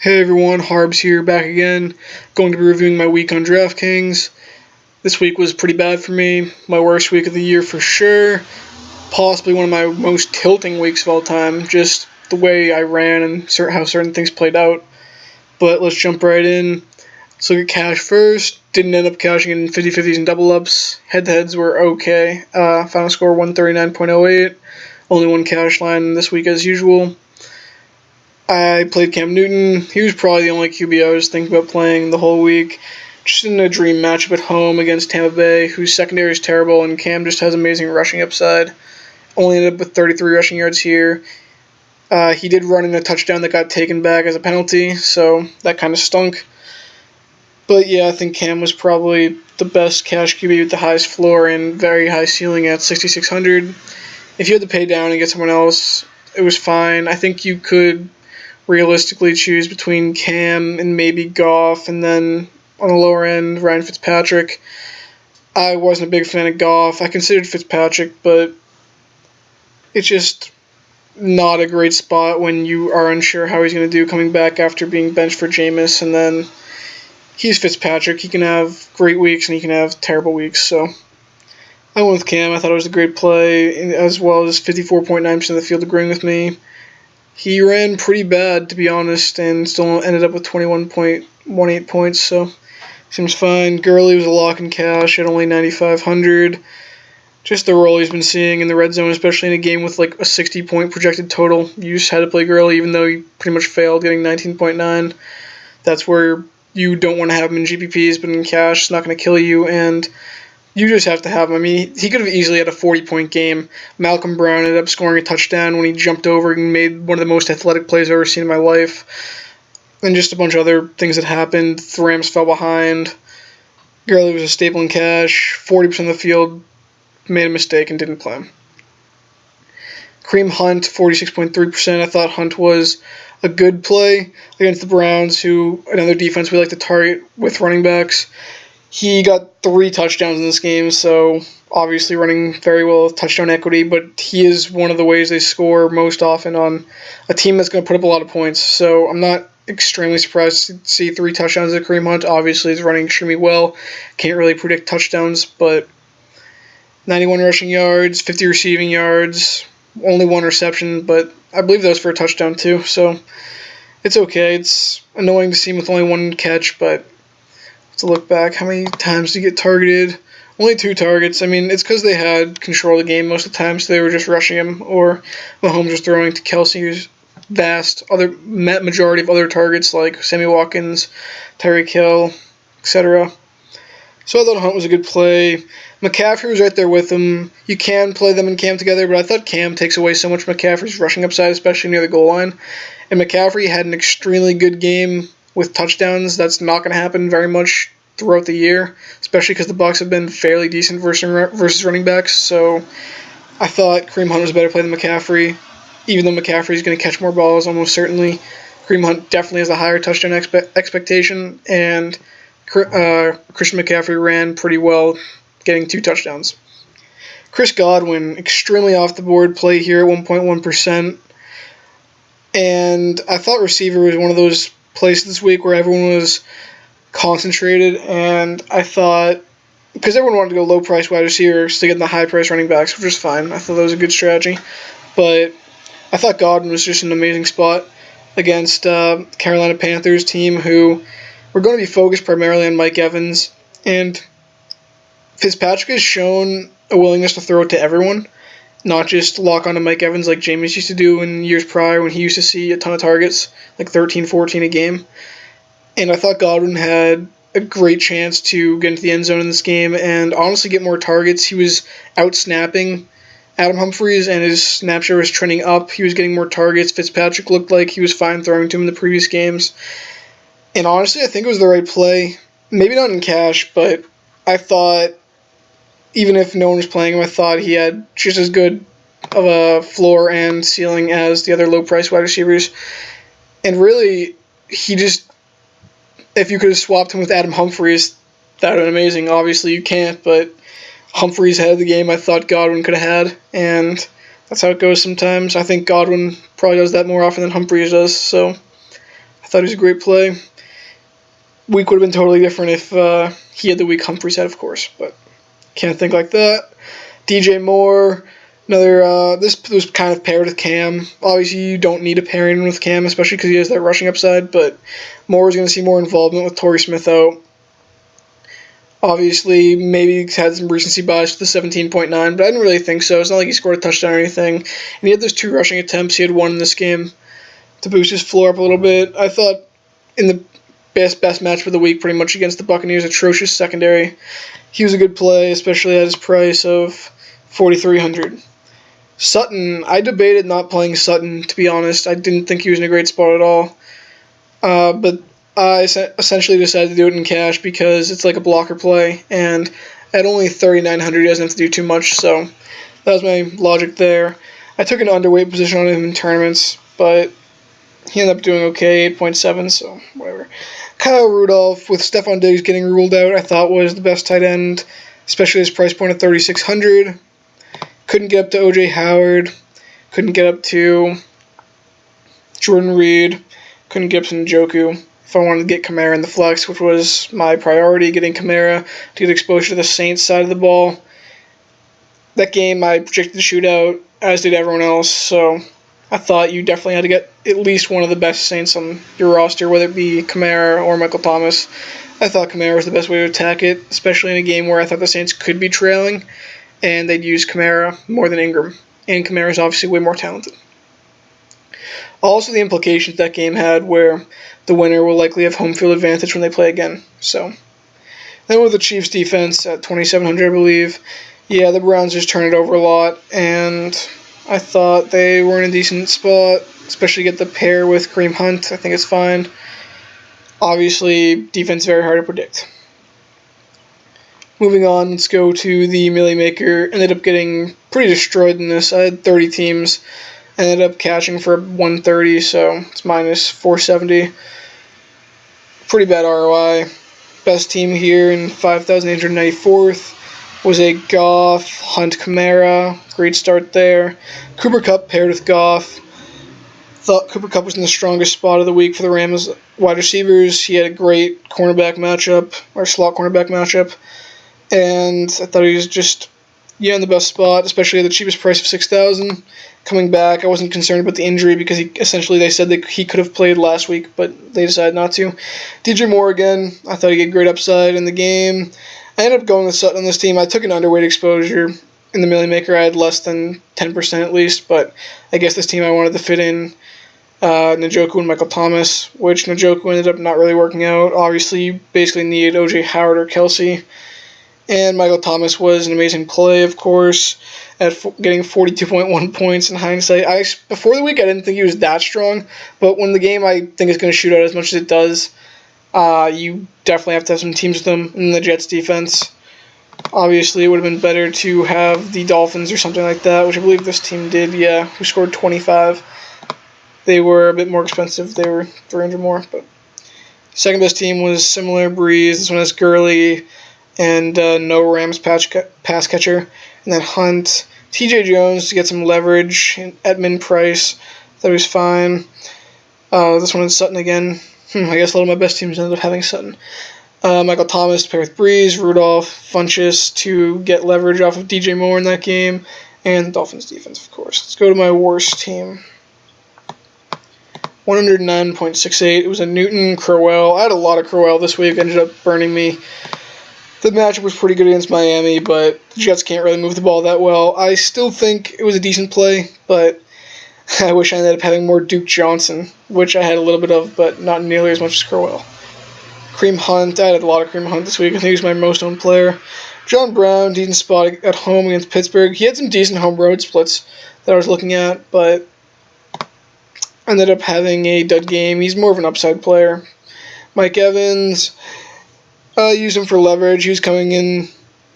Hey everyone, xHarbz here, back again. Going to be reviewing my week on Draftkings. This week was pretty bad for me. My worst week of the year for sure. Possibly one of my most tilting weeks of all time. Just the way I ran and how certain things played out. But let's jump right in. Let's look at cash first. Didn't end up cashing in 50-50s and double ups. Head-to-heads were okay. Final score 139.08. Only one cash line this week as usual. I played Cam Newton. He was probably the only QB I was thinking about playing the whole week. Just in a dream matchup at home against Tampa Bay, whose secondary is terrible, and Cam just has amazing rushing upside. Only ended up with 33 rushing yards here. He did run in a touchdown that got taken back as a penalty, so that kind of stunk. But yeah, I think Cam was probably the best cash QB with the highest floor and very high ceiling at 6,600. If you had to pay down and get someone else, it was fine. I think you could realistically choose between Cam and maybe Goff, and then on the lower end, Ryan Fitzpatrick. I wasn't a big fan of Goff. I considered Fitzpatrick, but it's just not a great spot when you are unsure how he's going to do coming back after being benched for Jameis, and then he's Fitzpatrick. He can have great weeks and he can have terrible weeks, so I went with Cam. I thought it was a great play, as well as 54.9% of the field agreeing with me. He ran pretty bad, to be honest, and still ended up with 21.18 points, so seems fine. Gurley was a lock in cash at only 9,500. Just the role he's been seeing in the red zone, especially in a game with like a 60-point projected total. You just had to play Gurley, even though he pretty much failed, getting 19.9. That's where you don't want to have him in GPPs, but in cash, it's not going to kill you, and you just have to have him. I mean, he could have easily had a 40-point game. Malcolm Brown ended up scoring a touchdown when he jumped over and made one of the most athletic plays I've ever seen in my life. And just a bunch of other things that happened. The Rams fell behind. Gurley was a staple in cash. 40% of the field made a mistake and didn't play him. Kareem Hunt, 46.3%. I thought Hunt was a good play against the Browns, who another defense we like to target with running backs. He got 3 touchdowns in this game, so obviously running very well with touchdown equity, but he is one of the ways they score most often on a team that's going to put up a lot of points. So I'm not extremely surprised to see 3 touchdowns at Kareem Hunt. Obviously, he's running extremely well. Can't really predict touchdowns, but 91 rushing yards, 50 receiving yards, only 1 reception, but I believe that was for a touchdown too, so it's okay. It's annoying to see him with only 1 catch, but to look back, how many times did he get targeted? Only 2 targets. I mean, it's because they had control of the game most of the time, so they were just rushing him, or Mahomes was throwing to Kelsey, who's majority of other targets like Sammy Watkins, Tyreek Hill, etc. So I thought Hunt was a good play. McCaffrey was right there with him. You can play them and Cam together, but I thought Cam takes away so much from McCaffrey's rushing upside, especially near the goal line. And McCaffrey had an extremely good game with touchdowns. That's not going to happen very much throughout the year, especially because the Bucs have been fairly decent versus running backs. So I thought Kareem Hunt was a better play than McCaffrey, even though McCaffrey is going to catch more balls almost certainly. Kareem Hunt definitely has a higher touchdown expectation, and Christian McCaffrey ran pretty well, getting 2 touchdowns. Chris Godwin, extremely off the board play here at 1.1%. And I thought receiver was one of those places this week where everyone was concentrated, and I thought, because everyone wanted to go low price wide receivers to get in the high price running backs, which was fine. I thought that was a good strategy. But I thought Godwin was just an amazing spot against Carolina Panthers team, who were going to be focused primarily on Mike Evans, and Fitzpatrick has shown a willingness to throw it to everyone, not just lock onto Mike Evans like Jameis used to do in years prior when he used to see a ton of targets, like 13, 14 a game. And I thought Godwin had a great chance to get into the end zone in this game and honestly get more targets. He was out-snapping Adam Humphries, and his snap share was trending up. He was getting more targets. Fitzpatrick looked like he was fine throwing to him in the previous games. And honestly, I think it was the right play. Maybe not in cash, but I thought, even if no one was playing him, I thought he had just as good of a floor and ceiling as the other low-price wide receivers. And really, if you could have swapped him with Adam Humphries, that would have been amazing. Obviously, you can't, but Humphries had the game I thought Godwin could have had, and that's how it goes sometimes. I think Godwin probably does that more often than Humphries does, so I thought he was a great play. Week would have been totally different if he had the week Humphries had, of course, but can't think like that. DJ Moore, another, this was kind of paired with Cam. Obviously, you don't need a pairing with Cam, especially because he has that rushing upside, but Moore is going to see more involvement with Torrey Smith out. Obviously, maybe he's had some recency bias to the 17.9, but I didn't really think so. It's not like he scored a touchdown or anything. And he had those 2 rushing attempts. He had 1 in this game to boost his floor up a little bit. I thought in the best match of the week, pretty much against the Buccaneers' atrocious secondary, he was a good play, especially at his price of $4,300. Sutton, I debated not playing Sutton, to be honest. I didn't think he was in a great spot at all. But I essentially decided to do it in cash because it's like a blocker play, and at only $3,900, he doesn't have to do too much, so that was my logic there. I took an underweight position on him in tournaments, but he ended up doing okay, 8.7, so whatever. Kyle Rudolph, with Stephon Diggs getting ruled out, I thought was the best tight end, especially his price point of $3,600. Couldn't get up to O.J. Howard. Couldn't get up to Jordan Reed. Couldn't get up to Njoku. If I wanted to get Kamara in the flex, which was my priority, getting Kamara to get exposure to the Saints side of the ball. That game, I projected the shootout, as did everyone else, so I thought you definitely had to get at least one of the best Saints on your roster, whether it be Kamara or Michael Thomas. I thought Kamara was the best way to attack it, especially in a game where I thought the Saints could be trailing, and they'd use Kamara more than Ingram. And Kamara is obviously way more talented. Also, the implications that game had where the winner will likely have home field advantage when they play again. So, then with the Chiefs defense at 2,700, I believe, yeah, the Browns just turn it over a lot, and I thought they were in a decent spot, especially get the pair with Kareem Hunt. I think it's fine. Obviously, defense very hard to predict. Moving on, let's go to the Millie Maker. Ended up getting pretty destroyed in this. I had 30 teams. Ended up cashing for 130, so it's minus 470. Pretty bad ROI. Best team here in 5,894th was a Goff, Hunt, Kamara. Great start there. Cooper Kupp paired with Goff. Thought Cooper Kupp was in the strongest spot of the week for the Rams wide receivers. He had a great cornerback matchup, or slot cornerback matchup. And I thought he was just, in the best spot, especially at the cheapest price of $6,000. Coming back, I wasn't concerned about the injury because they said that he could have played last week, but they decided not to. DJ Moore again, I thought he had great upside in the game. I ended up going with Sutton on this team. I took an underweight exposure in the Millie Maker. I had less than 10% at least, but I guess this team I wanted to fit in Njoku and Michael Thomas, which Njoku ended up not really working out. Obviously, you basically needed O.J. Howard or Kelsey. And Michael Thomas was an amazing play, of course, at getting 42.1 points in hindsight. Before the week, I didn't think he was that strong, but when the game I think is going to shoot out as much as it does, you definitely have to have some teams with them in the Jets defense. Obviously, it would have been better to have the Dolphins or something like that, which I believe this team did, who scored 25. They were a bit more expensive. They were 300 more, but second best team was similar, Breeze. This one has Gurley and no Rams pass catcher. And then Hunt, TJ Jones to get some leverage at min price. That was fine. This one is Sutton again. I guess a lot of my best teams ended up having Sutton. Michael Thomas to pair with Breeze, Rudolph, Funchess to get leverage off of DJ Moore in that game, and the Dolphins defense, of course. Let's go to my worst team. 109.68. It was a Newton, Crowell. I had a lot of Crowell this week. Ended up burning me. The matchup was pretty good against Miami, but the Jets can't really move the ball that well. I still think it was a decent play, but I wish I ended up having more Duke Johnson, which I had a little bit of, but not nearly as much as Crowell. Kareem Hunt, I had a lot of Kareem Hunt this week. I think he was my most owned player. John Brown, decent spot at home against Pittsburgh. He had some decent home road splits that I was looking at, but ended up having a dud game. He's more of an upside player. Mike Evans, used him for leverage. He was coming in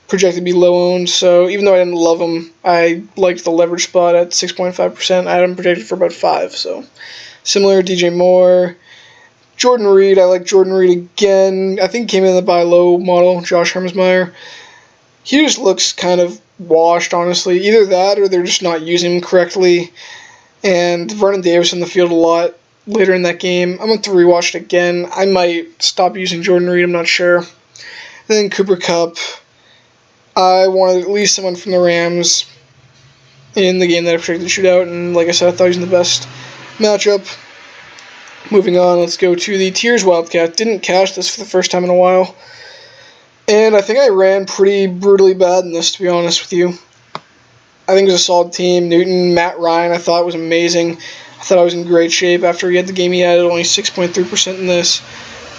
projected to be low owned, so even though I didn't love him, I liked the leverage spot at 6.5%. I had him projected for about 5, so similar. DJ Moore. Jordan Reed, I like Jordan Reed again. I think he came in the buy low model, Josh Hermsmeyer. He just looks kind of washed, honestly. Either that or they're just not using him correctly. And Vernon Davis in the field a lot. later in that game. I'm going to rewatch it again. I might stop using Jordan Reed, I'm not sure. And then Cooper Kupp. I wanted at least someone from the Rams in the game that I predicted the shootout, and like I said, I thought he was in the best matchup. Moving on, let's go to the Tiers Wildcat. Didn't cash this for the first time in a while. And I think I ran pretty brutally bad in this, to be honest with you. I think it was a solid team. Newton, Matt Ryan, I thought was amazing. I thought I was in great shape after he had the game he had at only 6.3% in this.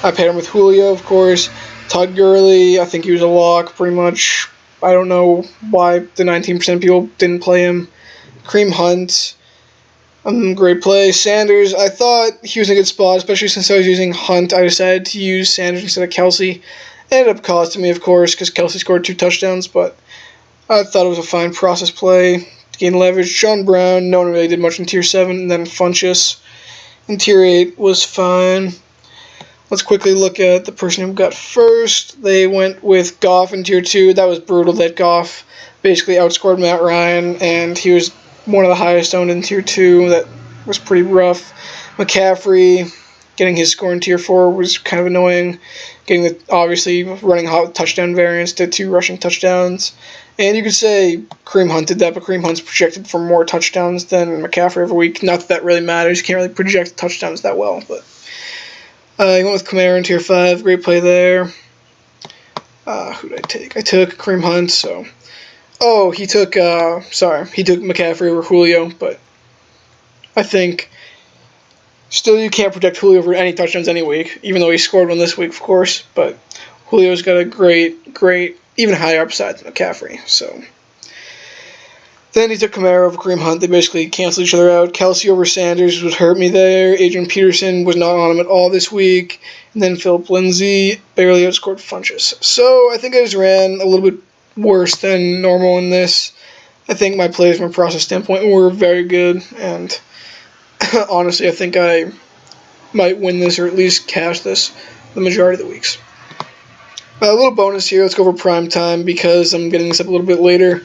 I paired him with Julio, of course. Todd Gurley, I think he was a lock, pretty much. I don't know why the 19% of people didn't play him. Kareem Hunt, great play. Sanders, I thought he was in a good spot, especially since I was using Hunt. I decided to use Sanders instead of Kelsey. It ended up costing me, of course, because Kelsey scored 2 touchdowns, but I thought it was a fine process play to gain leverage. John Brown, no one really did much in Tier 7, and then Funchess in Tier 8 was fine. Let's quickly look at the person who got first. They went with Goff in Tier 2. That was brutal that Goff basically outscored Matt Ryan, and he was one of the highest owned in Tier 2. That was pretty rough. McCaffrey, getting his score in Tier 4 was kind of annoying. Getting the, obviously, running hot touchdown variance to 2 rushing touchdowns. And you could say Kareem Hunt did that, but Kareem Hunt's projected for more touchdowns than McCaffrey every week. Not that that really matters. You can't really project touchdowns that well, but he went with Kamara in Tier 5. Great play there. Who did I take? I took Kareem Hunt, so... Oh, he took McCaffrey over Julio, but I think still you can't predict Julio over any touchdowns any week, even though he scored one this week, of course, but Julio's got a great, even higher upside than McCaffrey, so... Then he took Kamara over Kareem Hunt. They basically canceled each other out. Kelsey over Sanders would hurt me there. Adrian Peterson was not on him at all this week. And then Philip Lindsay barely outscored Funchess. So I think I just ran a little bit worse than normal in this. I think my plays from a process standpoint were very good. And honestly, I think I might win this or at least cash this the majority of the weeks. A little bonus here. Let's go over Primetime because I'm getting this up a little bit later.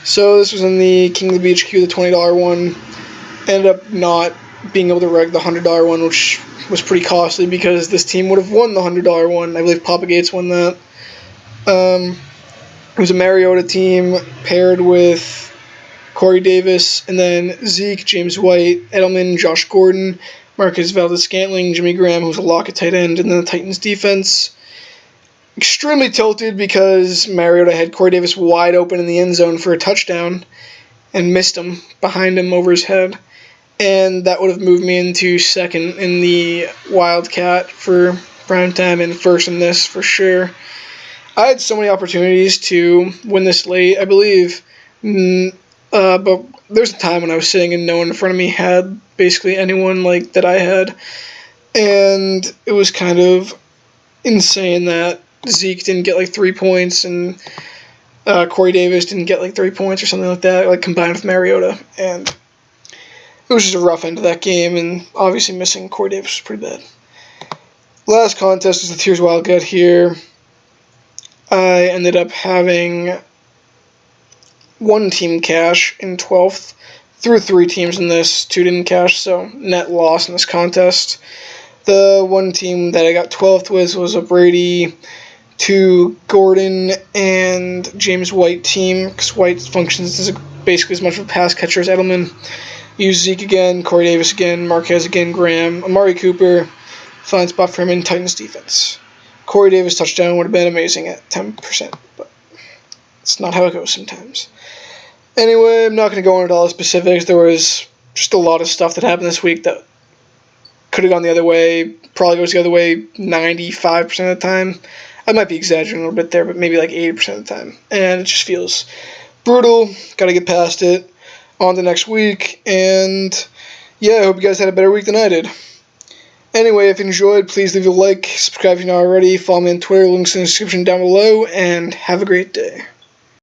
So this was in the King of the Beach queue, the $20 one. Ended up not being able to reg the $100 one, which was pretty costly because this team would have won the $100 one. I believe Papa Gates won that. It was a Mariota team paired with Corey Davis, and then Zeke, James White, Edelman, Josh Gordon, Marcus Valdez-Scantling, Jimmy Graham, who's a lock at tight end, and then the Titans defense. Extremely tilted because Mariota had Corey Davis wide open in the end zone for a touchdown and missed him behind him over his head. And that would have moved me into second in the Wildcat for Primetime and first in this for sure. I had so many opportunities to win this late, I believe. But there's a time when I was sitting and no one in front of me had basically anyone like that I had. And it was kind of insane that Zeke didn't get like 3 points and Corey Davis didn't get like 3 points or something like that, like combined with Mariota. And it was just a rough end of that game, and obviously missing Corey Davis was pretty bad. Last contest is the Tiers Wildcat here. I ended up having 1 team cash in 12th. Threw 3 teams in this, 2 didn't cash, so net loss in this contest. The 1 team that I got 12th with was a Brady, 2 Gordon, and James White team, because White functions as basically as much of a pass catcher as Edelman. Used Zeke again, Corey Davis again, Marquez again, Graham, Amari Cooper, fine spot for him in Titans defense. Corey Davis touchdown would have been amazing at 10%, but it's not how it goes sometimes. Anyway, I'm not going to go into all the specifics. There was just a lot of stuff that happened this week that could have gone the other way, probably goes the other way 95% of the time. I might be exaggerating a little bit there, but maybe like 80% of the time. And it just feels brutal. Got to get past it. On to next week. And yeah, I hope you guys had a better week than I did. Anyway, if you enjoyed, please leave a like, subscribe if you're not already, follow me on Twitter, links in the description down below, and have a great day.